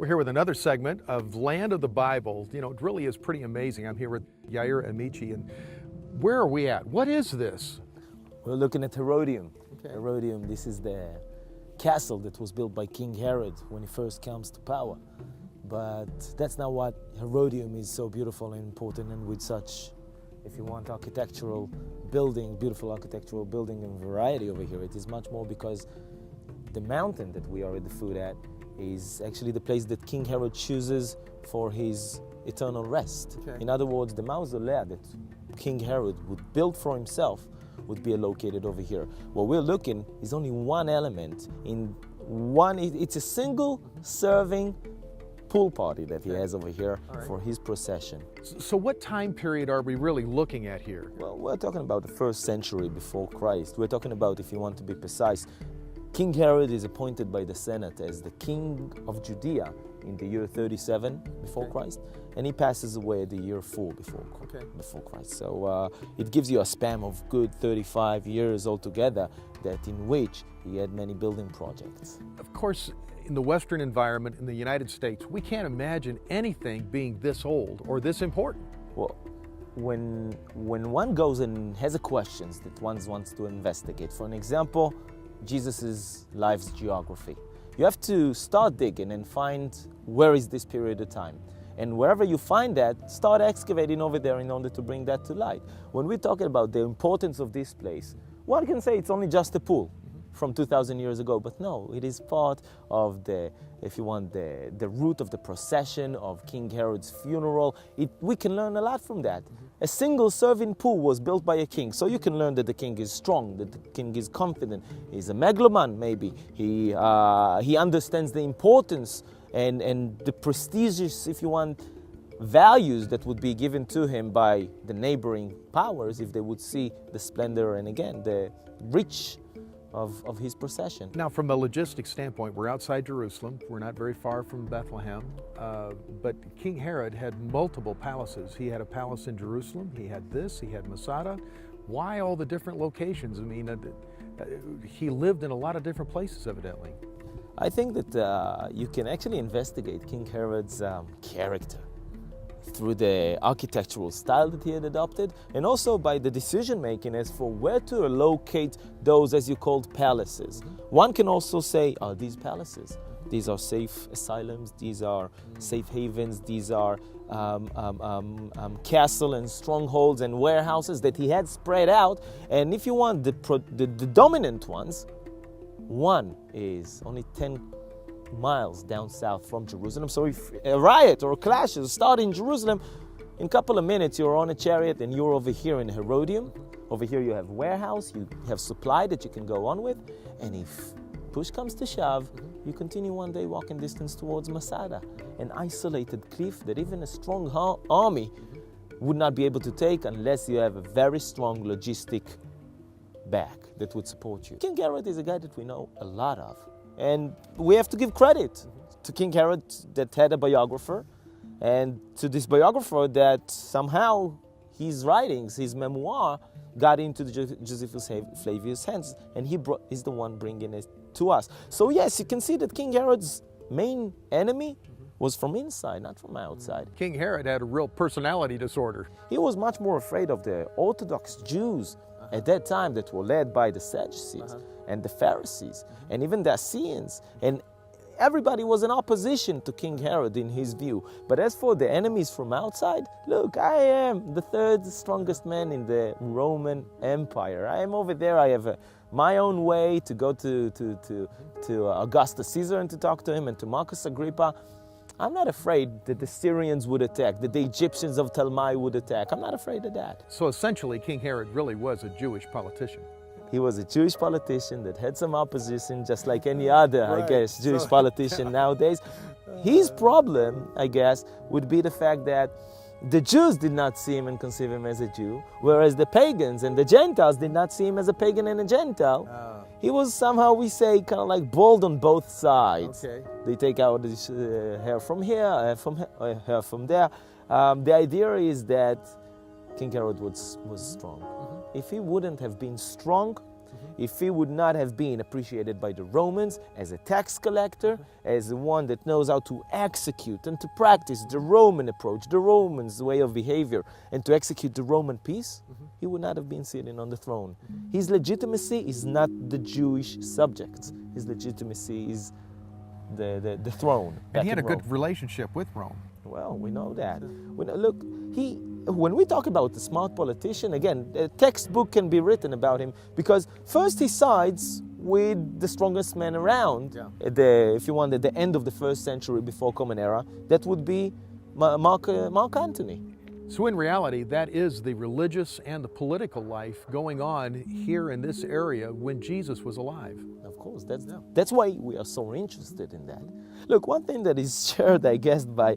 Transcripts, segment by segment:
We're here with another segment of Land of the Bible. You know, it really is pretty amazing. I'm here with Yari Amichay, and where are we at? What is this? We're looking at Herodium. Okay. Herodium, this is the castle that was built by King Herod when he first comes to power. But that's not what Herodium is so beautiful and important, and with such, if you want, architectural building, beautiful architectural building and variety over here. It is much more because the mountain that we are at the foot at is actually the place that King Herod chooses for his eternal rest. Okay. In other words, the mausoleum that King Herod would build for himself would be located over here. What we're looking is only one element in one. It's a single serving pool party that he has over here for his procession. So what time period are we really looking at here? Well, we're talking about the 1st century before Christ. We're talking about, if you want to be precise, King Herod is appointed by the Senate as the king of Judea in the year 37 before Christ, and he passes away the year 4 before Christ. So it gives you a span of good 35 years altogether, that in which he had many building projects. Of course, in the Western environment in the United States, we can't imagine anything being this old or this important. Well, when one goes and has a questions that one wants to investigate, for an example, Jesus' life's geography, you have to start digging and find where is this period of time. And wherever you find that, start excavating over there in order to bring that to light. When we're talking about the importance of this place, one can say it's only just a pool from 2,000 years ago, but no, it is part of the, if you want, the route of the procession of King Herod's funeral. We can learn a lot from that. A single serving pool was built by a king, so you can learn that the king is strong, that the king is confident. He's a megaloman, maybe. He understands the importance and the prestigious, if you want, values that would be given to him by the neighboring powers if they would see the splendor and, again, the reach of his procession. Now, from a logistics standpoint, we're outside Jerusalem. We're not very far from Bethlehem. But King Herod had multiple palaces. He had a palace in Jerusalem. He had this. He had Masada. Why all the different locations? I mean, he lived in a lot of different places, evidently. I think that you can actually investigate King Herod's character through the architectural style that he had adopted, and also by the decision making as for where to locate those, as you called, palaces. One can also say, are these palaces? These are safe asylums, these are safe havens, these are castle and strongholds and warehouses that he had spread out. And if you want the dominant ones, one is only 10 miles down south from Jerusalem. So if a riot or clashes start in Jerusalem, in a couple of minutes you're on a chariot and you're over here in Herodium. Over here you have warehouse, you have supply that you can go on with, and if push comes to shove, you continue one day walking distance towards Masada, an isolated cliff that even a strong army would not be able to take unless you have a very strong logistic back that would support you. King Herod is a guy that we know a lot of. And we have to give credit to King Herod that had a biographer, and to this biographer that somehow his writings, his memoir, got into Josephus Flavius' hands, and he's the one bringing it to us. So yes, you can see that King Herod's main enemy was from inside, not from outside. King Herod had a real personality disorder. He was much more afraid of the Orthodox Jews at that time that were led by the Sadducees and the Pharisees and even the Essenes, and everybody was in opposition to King Herod in his view. But as for the enemies from outside, look, I am the third strongest man in the Roman Empire. I am over there. I have my own way to go to Augustus Caesar and to talk to him, and to Marcus Agrippa. I'm not afraid that the Syrians would attack, that the Egyptians of Talmai would attack. I'm not afraid of that. So essentially, King Herod really was a Jewish politician. He was a Jewish politician that had some opposition, just like any other, I guess, Jewish politician nowadays. His problem, I guess, would be the fact that the Jews did not see him and conceive him as a Jew, whereas the pagans and the Gentiles did not see him as a pagan and a Gentile. He was somehow, we say, kind of like bold on both sides. Okay. They take out this hair from here, hair from there. The idea is that King Herod was strong. If he wouldn't have been strong, if he would not have been appreciated by the Romans as a tax collector, as the one that knows how to execute and to practice the Roman approach, the Romans' way of behavior, and to execute the Roman peace, he would not have been sitting on the throne. His legitimacy is not the Jewish subjects. His legitimacy is the throne. And he had a Rome. good relationship with Rome. Well, we know that. Look, when we talk about the smart politician, again, a textbook can be written about him because first he sides with the strongest man around, if you want, at the end of the 1st century before Common Era. That would be Mark Antony. So in reality, that is the religious and the political life going on here in this area when Jesus was alive. Of course, that's why we are so interested in that. Look, one thing that is shared, I guess, by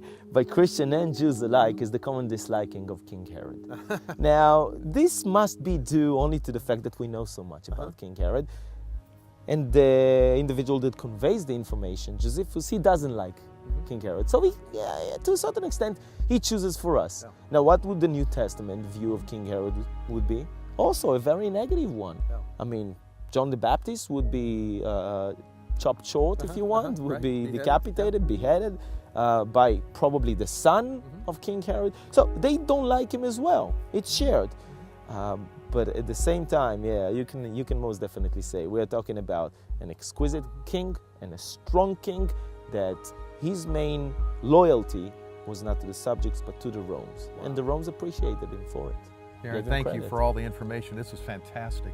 Christian and Jews alike is the common disliking of King Herod. Now, this must be due only to the fact that we know so much about King Herod. And the individual that conveys the information, Josephus, he doesn't like King Herod. So to a certain extent, he chooses for us. Yeah. Now, what would the New Testament view of King Herod would be? Also a very negative one. Yeah. I mean, John the Baptist would be chopped short, if you want, would right. be Beheaded. decapitated, beheaded by probably the son of King Herod. So they don't like him as well. It's shared. But at the same time, you can most definitely say we're talking about an exquisite king and a strong king that his main loyalty was not to the subjects but to the Romans. And the Romans appreciated him for it. Aaron, Gave him thank you credit. for all the information. This is fantastic.